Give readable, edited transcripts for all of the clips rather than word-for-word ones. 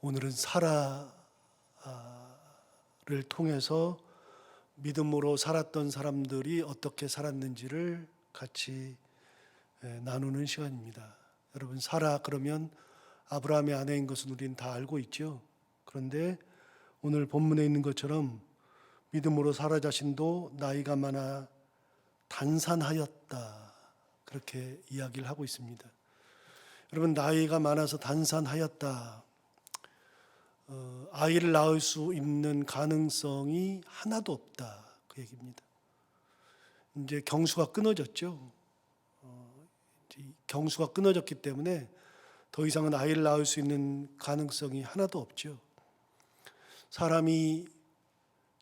오늘은 사라를 통해서 믿음으로 살았던 사람들이 어떻게 살았는지를 같이 나누는 시간입니다. 여러분, 사라 그러면 아브라함의 아내인 것은 우리는 다 알고 있죠. 그런데 오늘 본문에 있는 것처럼 믿음으로 사라 자신도 나이가 많아 단산하였다, 그렇게 이야기를 하고 있습니다. 여러분, 나이가 많아서 단산하였다, 아이를 낳을 수 있는 가능성이 하나도 없다, 그 얘기입니다. 이제 경수가 끊어졌죠. 경수가 끊어졌기 때문에 더 이상은 아이를 낳을 수 있는 가능성이 하나도 없죠. 사람이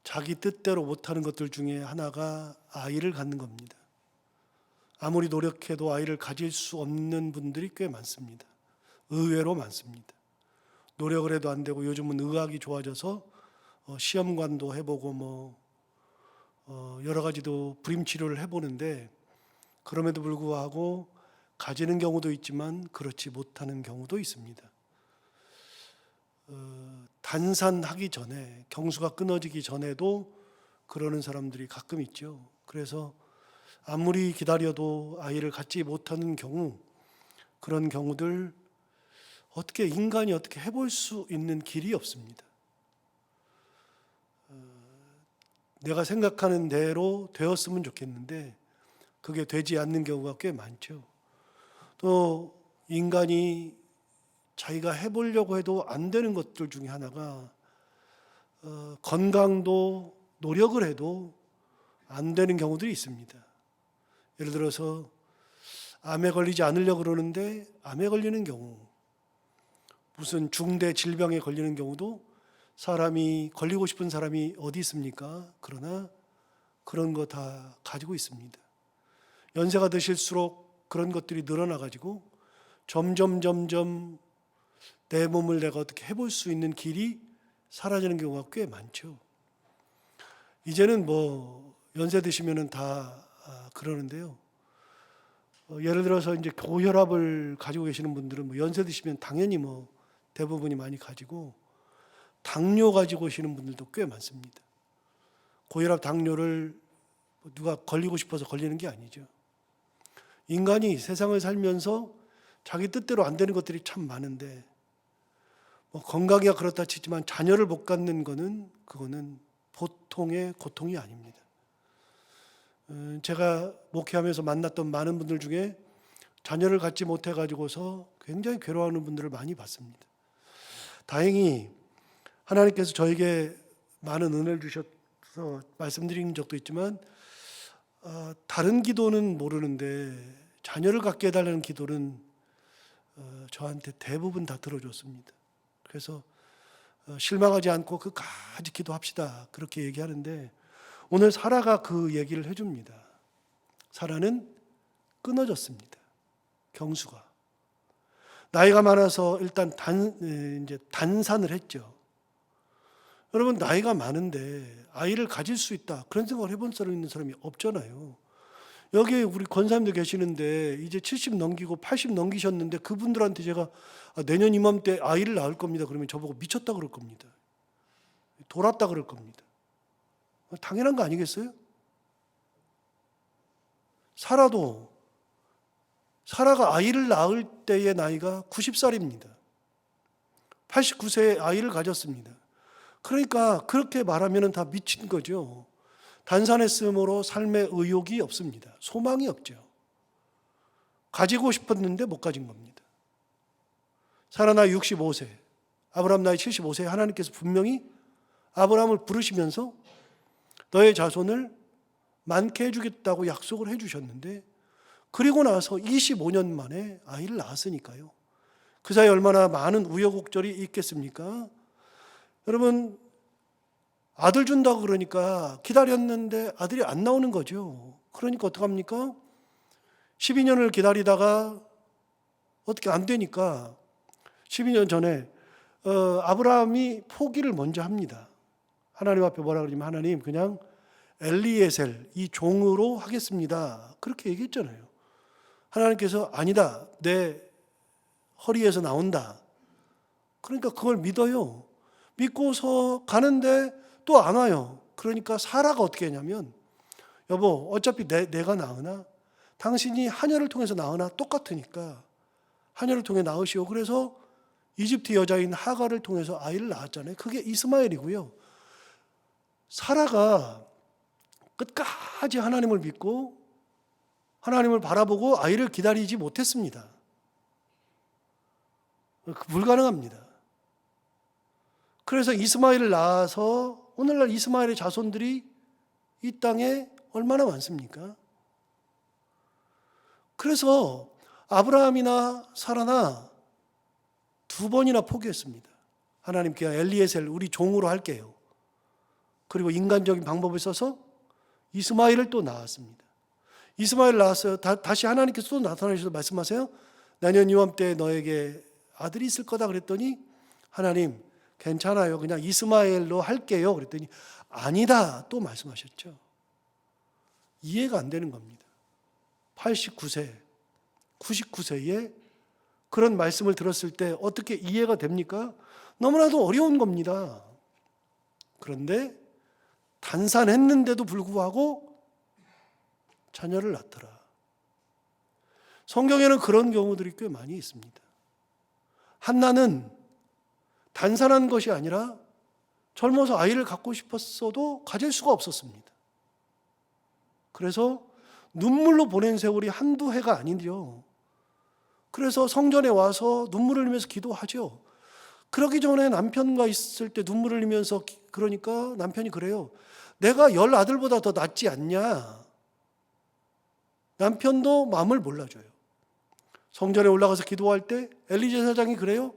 자기 뜻대로 못하는 것들 중에 하나가 아이를 갖는 겁니다. 아무리 노력해도 아이를 가질 수 없는 분들이 꽤 많습니다. 의외로 많습니다. 노력을 해도 안 되고, 요즘은 의학이 좋아져서 시험관도 해보고 여러 가지도 불임 치료를 해보는데, 그럼에도 불구하고 가지는 경우도 있지만 그렇지 못하는 경우도 있습니다. 단산하기 전에, 경수가 끊어지기 전에도 그러는 사람들이 가끔 있죠. 그래서 아무리 기다려도 아이를 갖지 못하는 경우, 그런 경우들 어떻게 인간이 어떻게 해볼 수 있는 길이 없습니다. 내가 생각하는 대로 되었으면 좋겠는데 그게 되지 않는 경우가 꽤 많죠. 또 인간이 자기가 해보려고 해도 안 되는 것들 중에 하나가 건강도 노력을 해도 안 되는 경우들이 있습니다. 예를 들어서 암에 걸리지 않으려고 그러는데 암에 걸리는 경우, 무슨 중대 질병에 걸리는 경우도 사람이 걸리고 싶은 사람이 어디 있습니까? 그러나 그런 거 다 가지고 있습니다. 연세가 드실수록 그런 것들이 늘어나가지고 점점 내 몸을 내가 어떻게 해볼 수 있는 길이 사라지는 경우가 꽤 많죠. 이제는 연세 드시면은 다 그러는데요. 예를 들어서 이제 고혈압을 가지고 계시는 분들은 연세 드시면 당연히 대부분이 많이 가지고, 당뇨 가지고 오시는 분들도 꽤 많습니다. 고혈압, 당뇨를 누가 걸리고 싶어서 걸리는 게 아니죠. 인간이 세상을 살면서 자기 뜻대로 안 되는 것들이 참 많은데, 건강이야 그렇다 치지만 자녀를 못 갖는 그거는 보통의 고통이 아닙니다. 제가 목회하면서 만났던 많은 분들 중에 자녀를 갖지 못해 가지고서 굉장히 괴로워하는 분들을 많이 봤습니다. 다행히 하나님께서 저에게 많은 은혜를 주셔서 말씀드린 적도 있지만, 다른 기도는 모르는데 자녀를 갖게 해달라는 기도는 저한테 대부분 다 들어줬습니다. 그래서 실망하지 않고 끝까지 기도합시다, 그렇게 얘기하는데, 오늘 사라가 그 얘기를 해줍니다. 사라는 끊어졌습니다. 경수가 나이가 많아서 일단 단산을 했죠. 여러분, 나이가 많은데 아이를 가질 수 있다, 그런 생각을 해본 사람 있는 사람이 없잖아요. 여기 우리 권사님도 계시는데 이제 70 넘기고 80 넘기셨는데, 그분들한테 제가 내년 이맘때 아이를 낳을 겁니다 그러면 저보고 미쳤다 그럴 겁니다. 돌았다 그럴 겁니다. 당연한 거 아니겠어요? 사라가 아이를 낳을 때의 나이가 90살입니다. 89세에 아이를 가졌습니다. 그러니까 그렇게 말하면 다 미친 거죠. 단산했으므로 삶의 의욕이 없습니다. 소망이 없죠. 가지고 싶었는데 못 가진 겁니다. 사라 나이 65세, 아브라함 나이 75세, 하나님께서 분명히 아브라함을 부르시면서 너의 자손을 많게 해주겠다고 약속을 해주셨는데, 그리고 나서 25년 만에 아이를 낳았으니까요. 그 사이에 얼마나 많은 우여곡절이 있겠습니까? 여러분, 아들 준다고 그러니까 기다렸는데 아들이 안 나오는 거죠. 그러니까 어떡합니까? 12년을 기다리다가 어떻게 안 되니까 12년 전에 아브라함이 포기를 먼저 합니다. 하나님 앞에 뭐라 그러냐면, 하나님, 그냥 엘리에셀 이 종으로 하겠습니다, 그렇게 얘기했잖아요. 하나님께서 아니다, 내 허리에서 나온다, 그러니까 그걸 믿어요. 믿고서 가는데 또 안 와요. 그러니까 사라가 어떻게 했냐면, 여보 어차피 내가 낳으나 당신이 하녀를 통해서 낳으나 똑같으니까 하녀를 통해 낳으시오. 그래서 이집트 여자인 하가를 통해서 아이를 낳았잖아요. 그게 이스마엘이고요. 사라가 끝까지 하나님을 믿고 하나님을 바라보고 아이를 기다리지 못했습니다. 불가능합니다. 그래서 이스마엘을 낳아서 오늘날 이스마엘의 자손들이 이 땅에 얼마나 많습니까? 그래서 아브라함이나 사라나 두 번이나 포기했습니다. 하나님 그냥 엘리에셀 우리 종으로 할게요. 그리고 인간적인 방법을 써서 이스마엘을 또 낳았습니다. 이스마엘 낳았어요. 다시 하나님께서 또 나타나셔서 말씀하세요. 내년 이맘때 너에게 아들이 있을 거다 그랬더니 하나님 괜찮아요. 그냥 이스마엘로 할게요. 그랬더니 아니다 또 말씀하셨죠. 이해가 안 되는 겁니다. 89세, 99세에 그런 말씀을 들었을 때 어떻게 이해가 됩니까? 너무나도 어려운 겁니다. 그런데 단산했는데도 불구하고 자녀를 낳더라. 성경에는 그런 경우들이 꽤 많이 있습니다. 한나는 단산한 것이 아니라 젊어서 아이를 갖고 싶었어도 가질 수가 없었습니다. 그래서 눈물로 보낸 세월이 한두 해가 아니죠. 그래서 성전에 와서 눈물을 흘리면서 기도하죠. 그러기 전에 남편과 있을 때 눈물을 흘리면서 그러니까 남편이 그래요. 내가 10아들보다 더 낫지 않냐. 남편도 마음을 몰라줘요. 성전에 올라가서 기도할 때 엘리제사장이 그래요.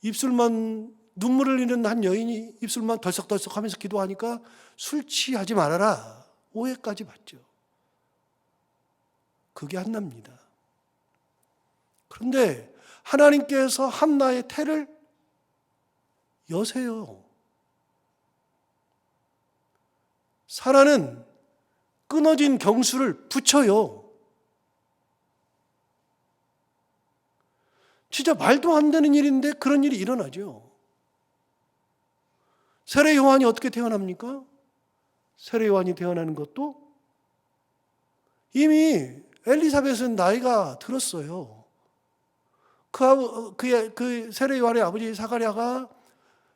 입술만 눈물을 흘리는 한 여인이 입술만 덜썩덜썩 하면서 기도하니까 술 취하지 말아라. 오해까지 받죠. 그게 한나입니다. 그런데 하나님께서 한나의 태를 여세요. 사라는 끊어진 경수를 붙여요. 진짜 말도 안 되는 일인데 그런 일이 일어나죠. 세례 요한이 어떻게 태어납니까? 세례 요한이 태어나는 것도 이미 엘리사벳은 나이가 들었어요. 그 세례 요한의 아버지 사가랴가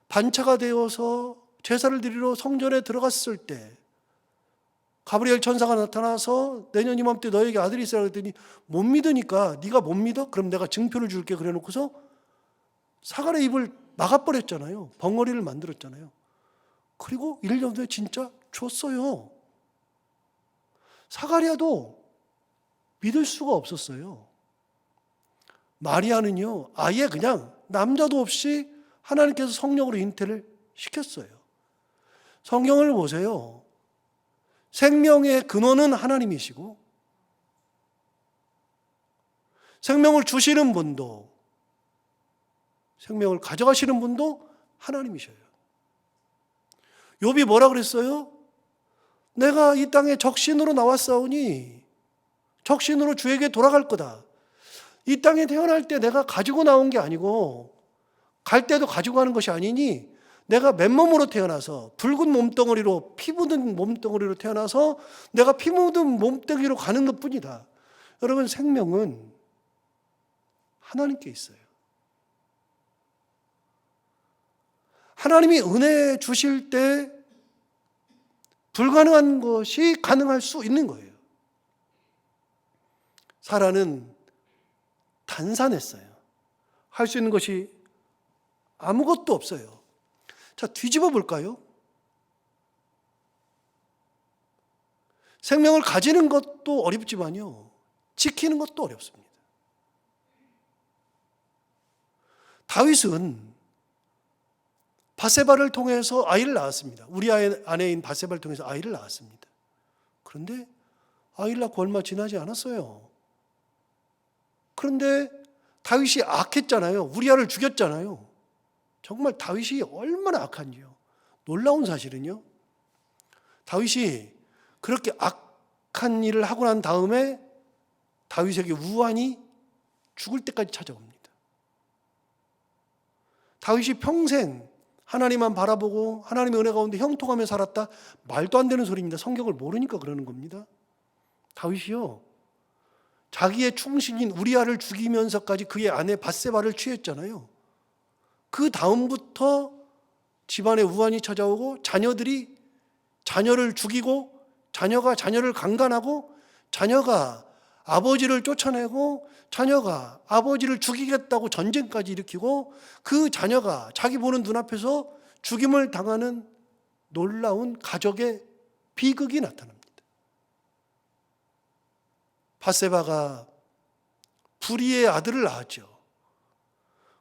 반차가 되어서 제사를 드리러 성전에 들어갔을 때 가브리엘 천사가 나타나서 내년 이맘때 너에게 아들이 있으라 그랬더니 못 믿으니까 네가 못 믿어? 그럼 내가 증표를 줄게 그래 놓고서 사가랴 입을 막아버렸잖아요. 벙어리를 만들었잖아요. 그리고 1년 후에 진짜 줬어요. 사가랴도 믿을 수가 없었어요. 마리아는요, 아예 그냥 남자도 없이 하나님께서 성령으로 잉태를 시켰어요. 성경을 보세요. 생명의 근원은 하나님이시고 생명을 주시는 분도 생명을 가져가시는 분도 하나님이셔요. 욥이 뭐라 그랬어요? 내가 이 땅에 적신으로 나왔사오니 적신으로 주에게 돌아갈 거다. 이 땅에 태어날 때 내가 가지고 나온 게 아니고 갈 때도 가지고 가는 것이 아니니 내가 맨몸으로 태어나서 붉은 몸덩어리로 피 묻은 몸덩어리로 태어나서 내가 피 묻은 몸뚱이로 가는 것뿐이다. 여러분 생명은 하나님께 있어요. 하나님이 은혜 주실 때 불가능한 것이 가능할 수 있는 거예요. 사라는 단산했어요. 할 수 있는 것이 아무것도 없어요. 자, 뒤집어 볼까요? 생명을 가지는 것도 어렵지만요, 지키는 것도 어렵습니다. 다윗은 바세바를 통해서 아이를 낳았습니다. 우리아의 아내인 바세바를 통해서 아이를 낳았습니다. 그런데 아이를 낳고 얼마 지나지 않았어요. 그런데 다윗이 악했잖아요. 우리아를 죽였잖아요. 정말 다윗이 얼마나 악한지요. 놀라운 사실은요, 다윗이 그렇게 악한 일을 하고 난 다음에 다윗에게 우환이 죽을 때까지 찾아옵니다. 다윗이 평생 하나님만 바라보고 하나님의 은혜 가운데 형통하며 살았다. 말도 안 되는 소리입니다. 성경을 모르니까 그러는 겁니다. 다윗이요, 자기의 충신인 우리아를 죽이면서까지 그의 아내 밧세바를 취했잖아요. 그 다음부터 집안에 우환이 찾아오고 자녀들이 자녀를 죽이고 자녀가 자녀를 강간하고 자녀가 아버지를 쫓아내고 자녀가 아버지를 죽이겠다고 전쟁까지 일으키고 그 자녀가 자기 보는 눈앞에서 죽임을 당하는 놀라운 가족의 비극이 나타납니다. 밧세바가 부리의 아들을 낳았죠.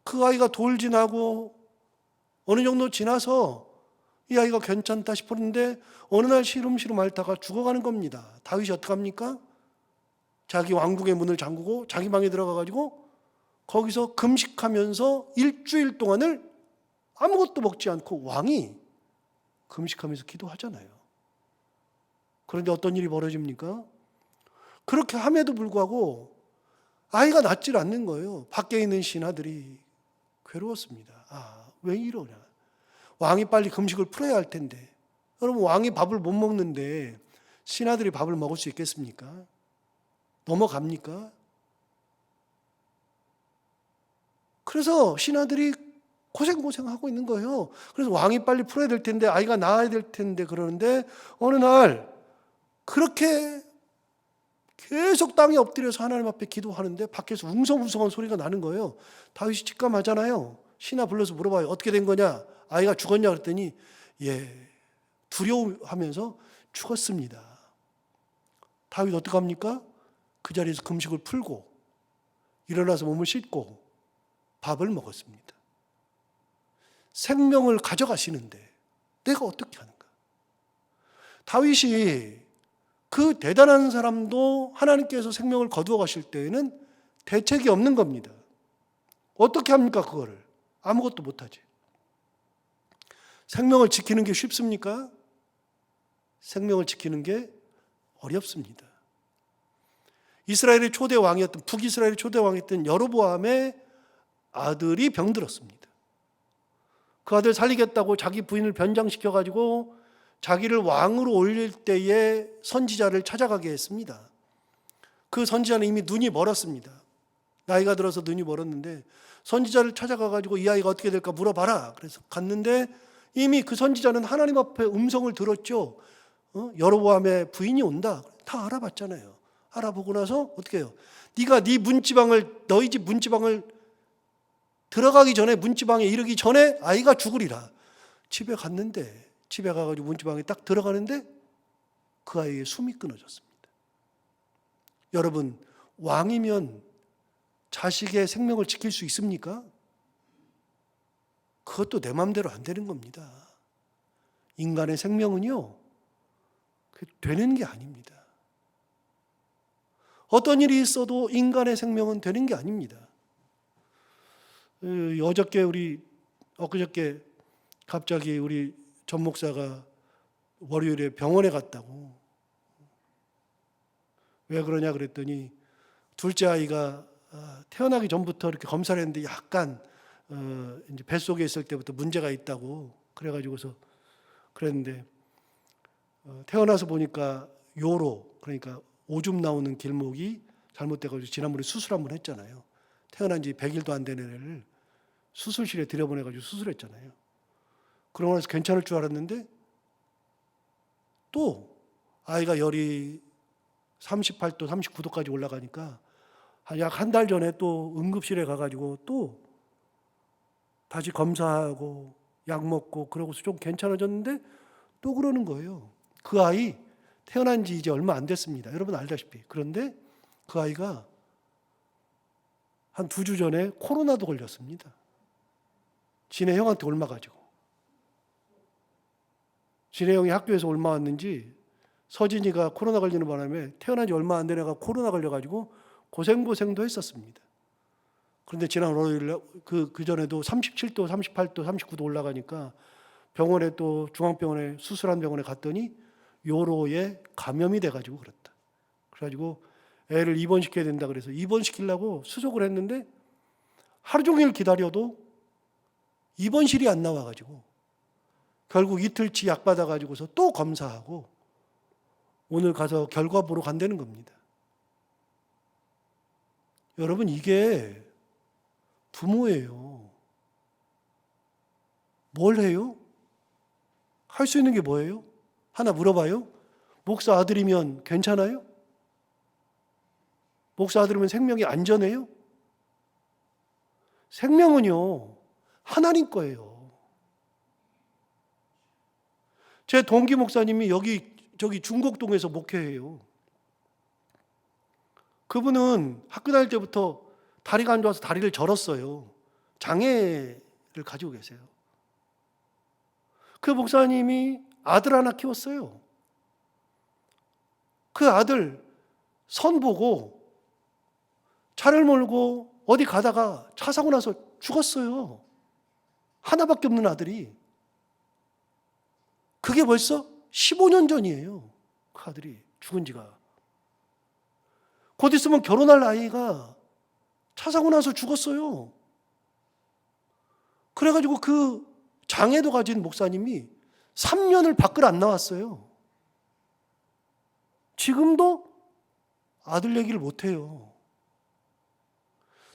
그 아이가 돌 지나고 어느 정도 지나서 이 아이가 괜찮다 싶었는데 어느 날 시름시름 앓다가 죽어가는 겁니다. 다윗이 어떡합니까? 자기 왕궁의 문을 잠그고 자기 방에 들어가가지고 거기서 금식하면서 일주일 동안을 아무것도 먹지 않고, 왕이 금식하면서 기도하잖아요. 그런데 어떤 일이 벌어집니까? 그렇게 함에도 불구하고 아이가 낫질 않는 거예요. 밖에 있는 신하들이 괴로웠습니다. 왜 이러냐. 왕이 빨리 금식을 풀어야 할 텐데. 여러분, 왕이 밥을 못 먹는데 신하들이 밥을 먹을 수 있겠습니까? 넘어갑니까? 그래서 신하들이 고생하고 있는 거예요. 그래서 왕이 빨리 풀어야 될 텐데, 아이가 나아야 될 텐데 그러는데 어느 날 그렇게 계속 땅에 엎드려서 하나님 앞에 기도하는데 밖에서 웅성웅성한 소리가 나는 거예요. 다윗이 직감하잖아요. 신하 불러서 물어봐요. 어떻게 된 거냐? 아이가 죽었냐? 그랬더니 두려워하면서 죽었습니다. 다윗 어떡합니까? 그 자리에서 금식을 풀고 일어나서 몸을 씻고 밥을 먹었습니다. 생명을 가져가시는데 내가 어떻게 하는가? 다윗이 그 대단한 사람도 하나님께서 생명을 거두어 가실 때에는 대책이 없는 겁니다. 어떻게 합니까? 그거를 아무것도 못하지. 생명을 지키는 게 쉽습니까? 생명을 지키는 게 어렵습니다. 이스라엘의 초대 왕이었던, 북이스라엘의 초대 왕이었던 여로보암의 아들이 병들었습니다. 그 아들 살리겠다고 자기 부인을 변장시켜가지고 자기를 왕으로 올릴 때에 선지자를 찾아가게 했습니다. 그 선지자는 이미 눈이 멀었습니다. 나이가 들어서 눈이 멀었는데 선지자를 찾아가가지고 이 아이가 어떻게 될까 물어봐라. 그래서 갔는데 이미 그 선지자는 하나님 앞에 음성을 들었죠. 여로보암의 부인이 온다. 다 알아봤잖아요. 알아보고 나서 어떻게 해요? 네가 너희 집 문지방을 들어가기 전에, 문지방에 이르기 전에 아이가 죽으리라. 집에 갔는데, 집에 가가지고 문지방에 딱 들어가는데 그 아이의 숨이 끊어졌습니다. 여러분, 왕이면 자식의 생명을 지킬 수 있습니까? 그것도 내 마음대로 안 되는 겁니다. 인간의 생명은요, 되는 게 아닙니다. 어떤 일이 있어도 인간의 생명은 되는 게 아닙니다. 엊그저께 갑자기 우리 전 목사가 월요일에 병원에 갔다고. 왜 그러냐 그랬더니 둘째 아이가 태어나기 전부터 이렇게 검사를 했는데 약간 이제 뱃속에 있을 때부터 문제가 있다고 그래가지고서 그랬는데 태어나서 보니까 요로, 그러니까 오줌 나오는 길목이 잘못돼가지고 지난번에 수술 한번 했잖아요. 태어난 지 100일도 안 된 애를 수술실에 들여보내가지고 수술했잖아요. 그러고 나서 괜찮을 줄 알았는데 또 아이가 열이 38도, 39도까지 올라가니까 약 한 달 전에 또 응급실에 가가지고 또 다시 검사하고 약 먹고 그러고서 좀 괜찮아졌는데 또 그러는 거예요. 그 아이 태어난 지 이제 얼마 안 됐습니다. 여러분 알다시피. 그런데 그 아이가 한 2주 전에 코로나도 걸렸습니다. 지네 형한테 옮아가지고. 지네 형이 학교에서 옮아왔는지 서진이가 코로나 걸리는 바람에 태어난 지 얼마 안 된 애가 코로나 걸려가지고 고생도 했었습니다. 그런데 지난 월요일 그 전에도 37도, 38도, 39도 올라가니까 병원에 또 중앙병원에 수술한 병원에 갔더니 요로에 감염이 돼가지고 그렇다. 그래가지고 애를 입원시켜야 된다 그래서 입원시키려고 수속을 했는데 하루 종일 기다려도 입원실이 안 나와가지고 결국 이틀치 약 받아가지고서 또 검사하고 오늘 가서 결과 보러 간다는 겁니다. 여러분, 이게 부모예요. 뭘 해요? 할 수 있는 게 뭐예요? 하나 물어봐요. 목사 아들이면 괜찮아요? 목사 아들이면 생명이 안전해요? 생명은요, 하나님 거예요. 제 동기 목사님이 저기 중곡동에서 목회해요. 그분은 학교 다닐 때부터 다리가 안 좋아서 다리를 절었어요. 장애를 가지고 계세요. 그 목사님이 아들 하나 키웠어요. 그 아들 선 보고 차를 몰고 어디 가다가 차 사고 나서 죽었어요. 하나밖에 없는 아들이. 그게 벌써 15년 전이에요. 그 아들이 죽은 지가. 곧 있으면 결혼할 나이가 차 사고 나서 죽었어요. 그래가지고 그 장애도 가진 목사님이 3년을 밖을 안 나왔어요. 지금도 아들 얘기를 못해요.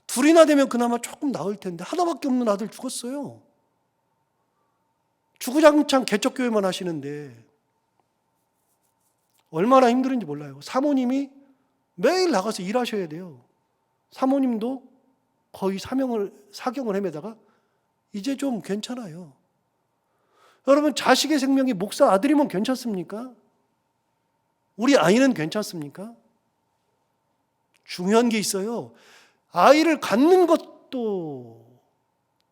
둘이나 되면 그나마 조금 나을 텐데 하나밖에 없는 아들 죽었어요. 주구장창 개척교회만 하시는데 얼마나 힘든지 몰라요. 사모님이 매일 나가서 일하셔야 돼요. 사모님도 거의 사경을 헤매다가 이제 좀 괜찮아요. 여러분, 자식의 생명이 목사 아들이면 괜찮습니까? 우리 아이는 괜찮습니까? 중요한 게 있어요. 아이를 갖는 것도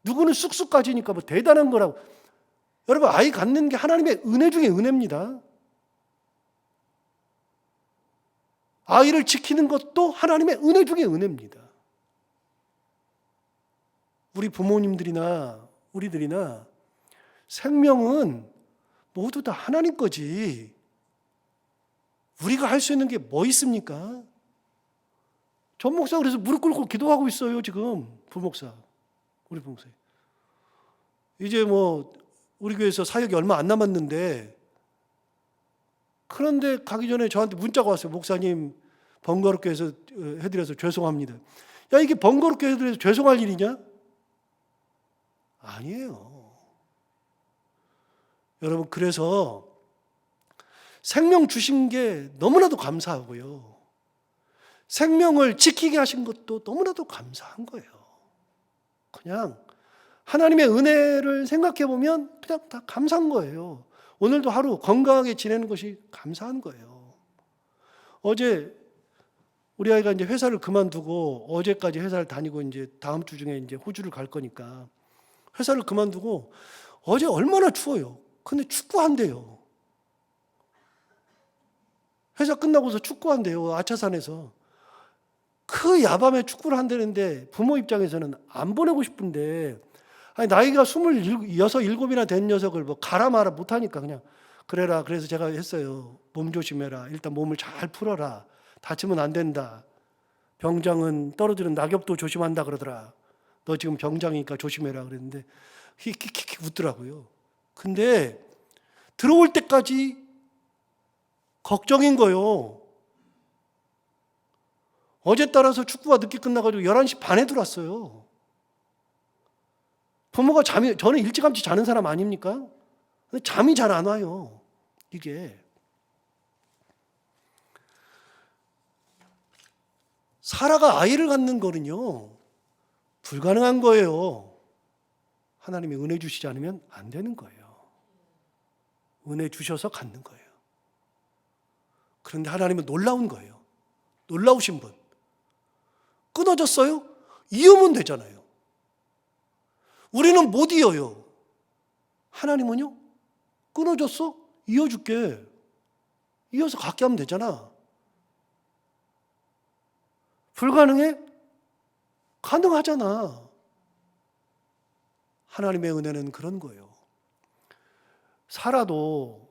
누구는 쑥쑥 가지니까 뭐 대단한 거라고. 여러분, 아이 갖는 게 하나님의 은혜 중에 은혜입니다. 아이를 지키는 것도 하나님의 은혜 중에 은혜입니다. 우리 부모님들이나 우리들이나 생명은 모두 다 하나님 거지. 우리가 할 수 있는 게 뭐 있습니까? 전 목사 그래서 무릎 꿇고 기도하고 있어요, 지금. 부목사. 우리 부목사. 이제 뭐 우리 교회에서 사역이 얼마 안 남았는데, 그런데 가기 전에 저한테 문자가 왔어요. 목사님, 번거롭게 해서 해드려서 죄송합니다. 야, 이게 번거롭게 해드려서 죄송할 일이냐? 아니에요. 여러분, 그래서 생명 주신 게 너무나도 감사하고요. 생명을 지키게 하신 것도 너무나도 감사한 거예요. 그냥 하나님의 은혜를 생각해 보면 그냥 다 감사한 거예요. 오늘도 하루 건강하게 지내는 것이 감사한 거예요. 어제 우리 아이가 이제 회사를 그만두고 어제까지 회사를 다니고 이제 다음 주 중에 이제 호주를 갈 거니까 회사를 그만두고 어제 얼마나 추워요. 근데 축구한대요. 회사 끝나고서 축구한대요. 아차산에서. 그 야밤에 축구를 한다는데 부모 입장에서는 안 보내고 싶은데, 아니, 나이가 26, 7이나 된 녀석을 뭐 가라 마라 못하니까 그냥 그래라. 그래서 제가 했어요. 몸 조심해라. 일단 몸을 잘 풀어라. 다치면 안 된다. 병장은 떨어지는 낙엽도 조심한다 그러더라. 너 지금 병장이니까 조심해라 그랬는데 킥킥킥 웃더라고요. 근데 들어올 때까지 걱정인 거예요. 어제 따라서 축구가 늦게 끝나가지고 11시 반에 들어왔어요. 부모가 저는 일찌감치 자는 사람 아닙니까? 근데 잠이 잘 안 와요. 이게. 사라가 아이를 갖는 거는요, 불가능한 거예요. 하나님이 은혜 주시지 않으면 안 되는 거예요. 은혜 주셔서 갖는 거예요. 그런데 하나님은 놀라운 거예요. 놀라우신 분. 끊어졌어요? 이으면 되잖아요. 우리는 못 이어요. 하나님은요? 끊어졌어? 이어줄게. 이어서 갖게 하면 되잖아. 불가능해? 가능하잖아. 하나님의 은혜는 그런 거예요. 사라도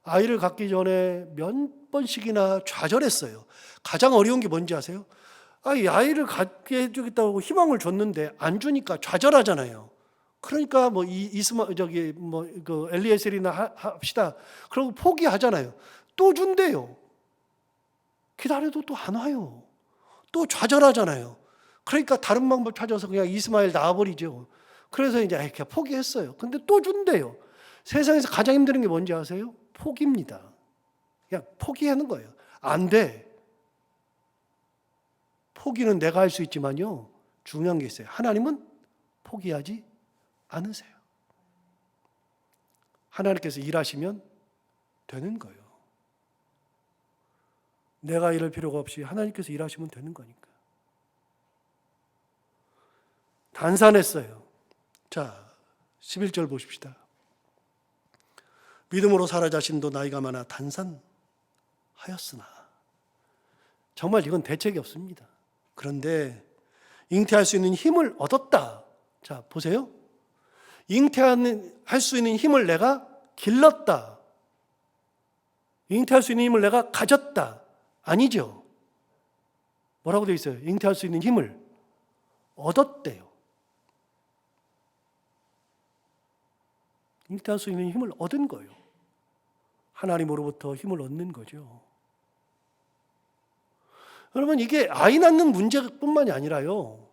아이를 갖기 전에 몇 번씩이나 좌절했어요. 가장 어려운 게 뭔지 아세요? 아이를 갖게 해주겠다고 희망을 줬는데 안 주니까 좌절하잖아요. 그러니까 뭐 그 엘리에셀이나 합시다. 그러고 포기하잖아요. 또 준대요. 기다려도 또 안 와요. 또 좌절하잖아요. 그러니까 다른 방법 찾아서 그냥 이스마엘 낳아버리죠. 그래서 이제 그냥 포기했어요. 근데 또 준대요. 세상에서 가장 힘든 게 뭔지 아세요? 포기입니다. 그냥 포기하는 거예요. 안 돼. 포기는 내가 할 수 있지만요. 중요한 게 있어요. 하나님은 포기하지 않으세요. 하나님께서 일하시면 되는 거예요. 내가 이럴 필요가 없이 하나님께서 일하시면 되는 거니까. 단산했어요. 자, 11절 보십시다. 믿음으로 사라 자신도 나이가 많아 단산하였으나. 정말 이건 대책이 없습니다. 그런데 잉태할 수 있는 힘을 얻었다. 자, 보세요. 잉태할 수 있는 힘을 내가 길렀다. 잉태할 수 있는 힘을 내가 가졌다. 아니죠. 뭐라고 되어 있어요? 잉태할 수 있는 힘을 얻었대요. 잉태할 수 있는 힘을 얻은 거예요. 하나님으로부터 힘을 얻는 거죠. 여러분, 이게 아이 낳는 문제뿐만이 아니라요.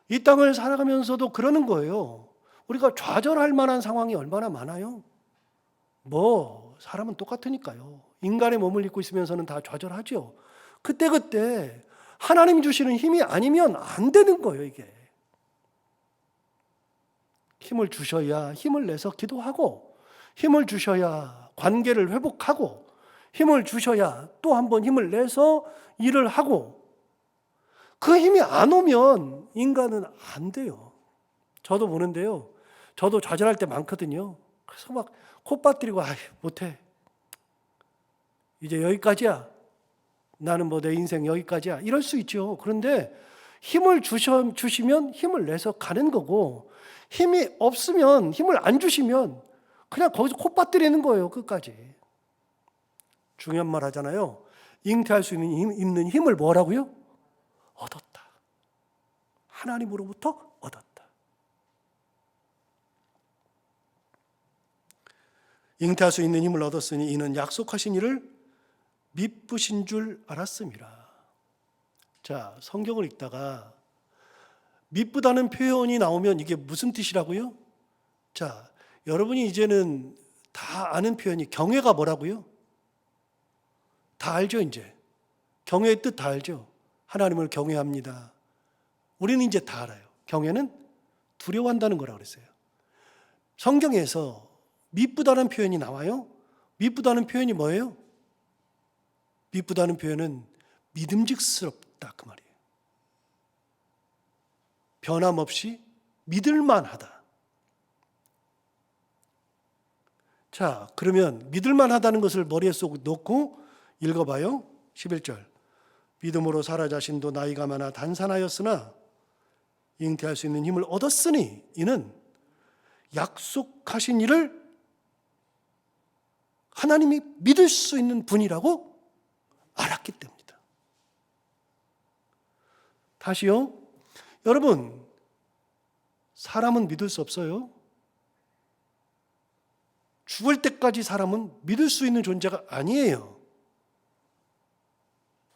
이 땅을 살아가면서도 그러는 거예요. 우리가 좌절할 만한 상황이 얼마나 많아요. 사람은 똑같으니까요. 인간의 몸을 입고 있으면서는 다 좌절하죠. 그때 하나님 주시는 힘이 아니면 안 되는 거예요, 이게. 힘을 주셔야 힘을 내서 기도하고, 힘을 주셔야 관계를 회복하고, 힘을 주셔야 또 한 번 힘을 내서 일을 하고, 그 힘이 안 오면 인간은 안 돼요. 저도 보는데요. 저도 좌절할 때 많거든요. 그래서 막 콧바뜨리고 못해. 이제 여기까지야. 나는 내 인생 여기까지야. 이럴 수 있죠. 그런데 힘을 주시면 힘을 내서 가는 거고, 힘이 없으면, 힘을 안 주시면 그냥 거기서 콧바뜨리는 거예요. 끝까지. 중요한 말 하잖아요. 잉태할 수 있는 힘을 뭐라고요? 얻었다. 하나님으로부터 얻었다. 잉태할 수 있는 힘을 얻었으니 이는 약속하신 이를 미쁘신 줄 알았습니다. 자, 성경을 읽다가 미쁘다는 표현이 나오면 이게 무슨 뜻이라고요? 자, 여러분이 이제는 다 아는 표현이 경외가 뭐라고요? 다 알죠, 이제. 경외의 뜻 다 알죠? 하나님을 경외합니다. 우리는 이제 다 알아요. 경외는 두려워한다는 거라고 그랬어요. 성경에서 미쁘다는 표현이 나와요. 미쁘다는 표현이 뭐예요? 미쁘다는 표현은 믿음직스럽다 그 말이에요. 변함없이 믿을만하다. 자, 그러면 믿을만하다는 것을 머리에 쏙 넣고 읽어봐요. 11절. 믿음으로 사라 자신도 나이가 많아 단산하였으나 잉태할 수 있는 힘을 얻었으니 이는 약속하신 이를 하나님이 믿을 수 있는 분이라고 알았기 때문이다. 다시요. 여러분, 사람은 믿을 수 없어요. 죽을 때까지 사람은 믿을 수 있는 존재가 아니에요.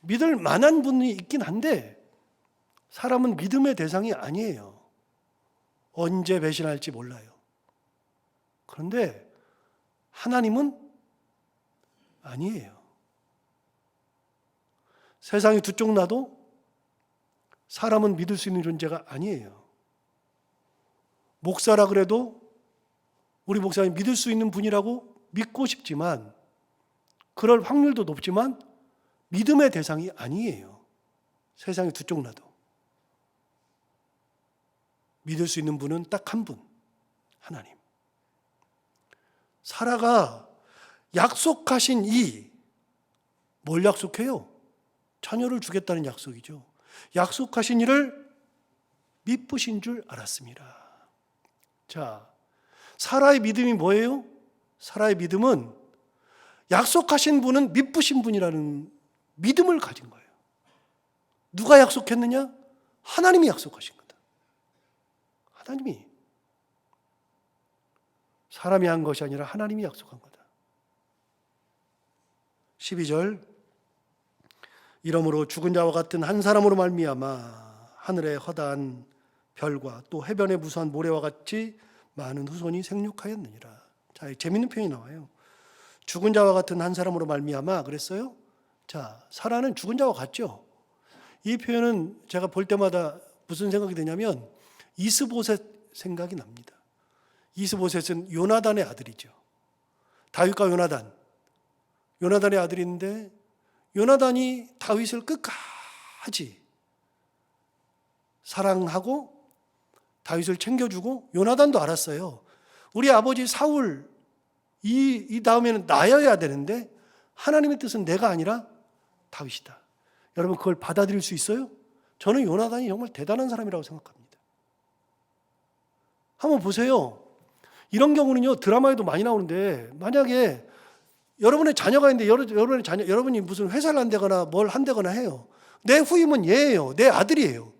믿을 만한 분이 있긴 한데 사람은 믿음의 대상이 아니에요. 언제 배신할지 몰라요. 그런데 하나님은 아니에요. 세상이 두 쪽 나도 사람은 믿을 수 있는 존재가 아니에요. 목사라 그래도 우리 목사님 믿을 수 있는 분이라고 믿고 싶지만 그럴 확률도 높지만 믿음의 대상이 아니에요. 세상이 두 쪽 나도. 믿을 수 있는 분은 딱 한 분, 하나님. 사라가 약속하신 뭘 약속해요? 자녀를 주겠다는 약속이죠. 약속하신 이를 미쁘신 줄 알았습니다. 자, 사라의 믿음이 뭐예요? 사라의 믿음은 약속하신 분은 미쁘신 분이라는 믿음을 가진 거예요. 누가 약속했느냐? 하나님이 약속하신 거다. 하나님이. 사람이 한 것이 아니라 하나님이 약속한 거다. 12절 이러므로 죽은 자와 같은 한 사람으로 말미암아 하늘의 허다한 별과 또 해변의 무수한 모래와 같이 많은 후손이 생육하였느니라. 자, 재밌는 표현이 나와요. 죽은 자와 같은 한 사람으로 말미암아 그랬어요. 자, 사라는 죽은 자와 같죠. 이 표현은 제가 볼 때마다 무슨 생각이 드냐면 이스보셋 생각이 납니다. 이스보셋은 요나단의 아들이죠. 다윗과 요나단의 아들인데 요나단이 다윗을 끝까지 사랑하고 다윗을 챙겨주고 요나단도 알았어요. 우리 아버지 사울 이 다음에는 나여야 되는데 하나님의 뜻은 내가 아니라 다윗이다. 여러분 그걸 받아들일 수 있어요? 저는 요나단이 정말 대단한 사람이라고 생각합니다. 한번 보세요. 이런 경우는요 드라마에도 많이 나오는데 만약에 여러분의 자녀가 있는데 여러분이 무슨 회사를 한다거나 뭘 한다거나 해요. 내 후임은 얘예요. 내 아들이에요.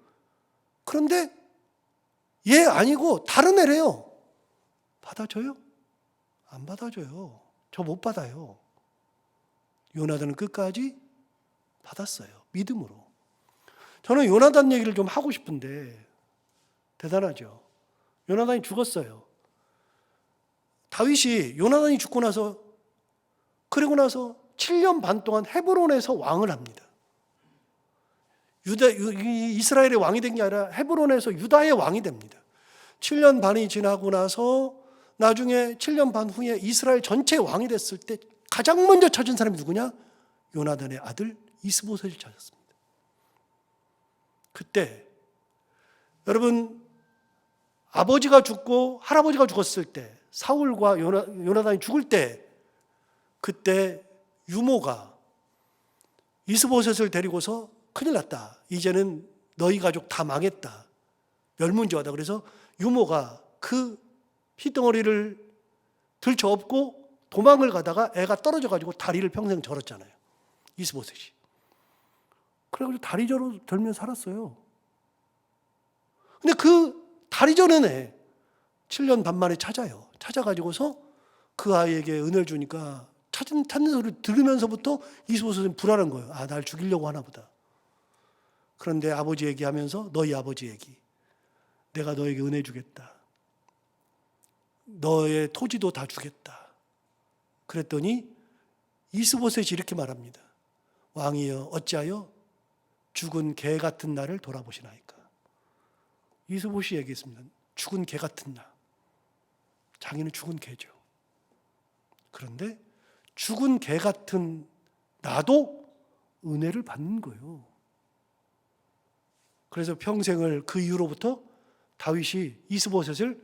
그런데 얘 아니고 다른 애래요. 받아줘요? 안 받아줘요. 저 못 받아요. 요나단은 끝까지 받았어요. 믿음으로. 저는 요나단 얘기를 좀 하고 싶은데 대단하죠. 요나단이 죽었어요. 다윗이 요나단이 죽고 나서 그리고 나서 7년 반 동안 헤브론에서 왕을 합니다. 이스라엘의 왕이 된 게 아니라 헤브론에서 유다의 왕이 됩니다. 7년 반이 지나고 나서 나중에 7년 반 후에 이스라엘 전체 왕이 됐을 때 가장 먼저 찾은 사람이 누구냐? 요나단의 아들 이스보셋을 찾았습니다. 그때 여러분 아버지가 죽고 할아버지가 죽었을 때 사울과 요나단이 죽을 때 그때 유모가 이스보셋을 데리고서 큰일 났다. 이제는 너희 가족 다 망했다. 멸문지화다. 그래서 유모가 그 피덩어리를 들쳐업고 도망을 가다가 애가 떨어져가지고 다리를 평생 절었잖아요. 이스보셋이. 그래가지고 다리 절면 살았어요. 근데 그 다리 저는 애 7년 반 만에 찾아요. 찾아가지고서 그 아이에게 은혜를 주니까 찾는 소리를 들으면서부터 이스보셋은 불안한 거예요. 아, 날 죽이려고 하나 보다. 그런데 아버지 얘기하면서 너희 아버지 얘기. 내가 너에게 은혜 주겠다. 너의 토지도 다 주겠다. 그랬더니 이스보셋이 이렇게 말합니다. 왕이여 어찌하여 죽은 개 같은 나를 돌아보시나이까. 이스보셋이 얘기했습니다. 죽은 개 같은 나. 자기는 죽은 개죠. 그런데 죽은 개 같은 나도 은혜를 받는 거예요. 그래서 평생을 그 이후로부터 다윗이 이스보셋을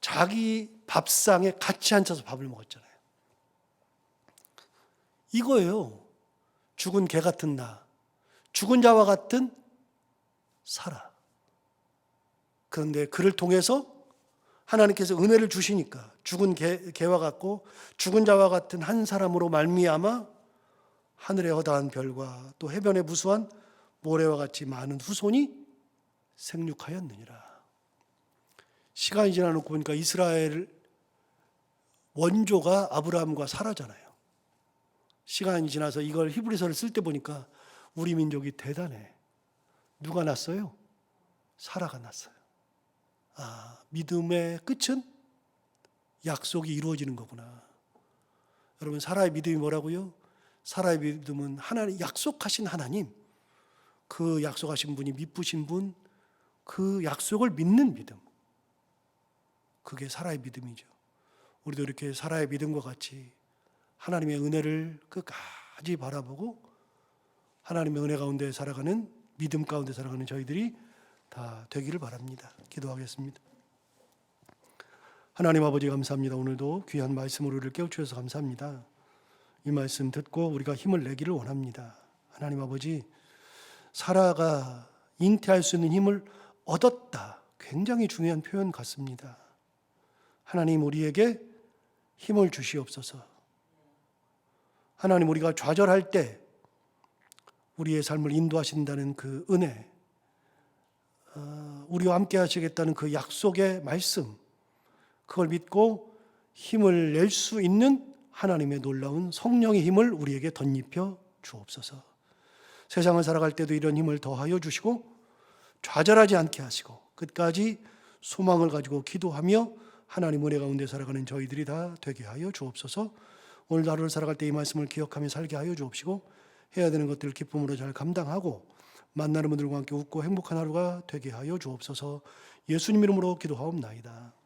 자기 밥상에 같이 앉아서 밥을 먹었잖아요. 이거예요. 죽은 개 같은 나, 죽은 자와 같은 사라. 그런데 그를 통해서 하나님께서 은혜를 주시니까 죽은 개와 같고 죽은 자와 같은 한 사람으로 말미암아 하늘의 허다한 별과 또 해변의 무수한 모래와 같이 많은 후손이 생육하였느니라. 시간이 지나놓고 보니까 이스라엘 원조가 아브라함과 사라잖아요. 시간이 지나서 이걸 히브리서를 쓸 때 보니까 우리 민족이 대단해. 누가 났어요? 사라가 났어요. 아, 믿음의 끝은 약속이 이루어지는 거구나. 여러분, 사라의 믿음이 뭐라고요? 사라의 믿음은 하나님, 약속하신 하나님, 그 약속하신 분이 미쁘신 분, 그 약속을 믿는 믿음. 그게 사라의 믿음이죠. 우리도 이렇게 사라의 믿음과 같이 하나님의 은혜를 끝까지 바라보고 하나님의 은혜 가운데 살아가는, 믿음 가운데 살아가는 저희들이 다 되기를 바랍니다. 기도하겠습니다. 하나님 아버지 감사합니다. 오늘도 귀한 말씀으로 우리를 깨우쳐서 감사합니다. 이 말씀 듣고 우리가 힘을 내기를 원합니다. 하나님 아버지, 사라가 잉태할 수 있는 힘을 얻었다. 굉장히 중요한 표현 같습니다. 하나님 우리에게 힘을 주시옵소서. 하나님 우리가 좌절할 때 우리의 삶을 인도하신다는 그 은혜, 우리와 함께 하시겠다는 그 약속의 말씀, 그걸 믿고 힘을 낼 수 있는 하나님의 놀라운 성령의 힘을 우리에게 덧입혀 주옵소서. 세상을 살아갈 때도 이런 힘을 더하여 주시고 좌절하지 않게 하시고 끝까지 소망을 가지고 기도하며 하나님 은혜 가운데 살아가는 저희들이 다 되게 하여 주옵소서. 오늘 하루를 살아갈 때 이 말씀을 기억하며 살게 하여 주옵시고 해야 되는 것들을 기쁨으로 잘 감당하고 만나는 분들과 함께 웃고 행복한 하루가 되게 하여 주옵소서. 예수님 이름으로 기도하옵나이다.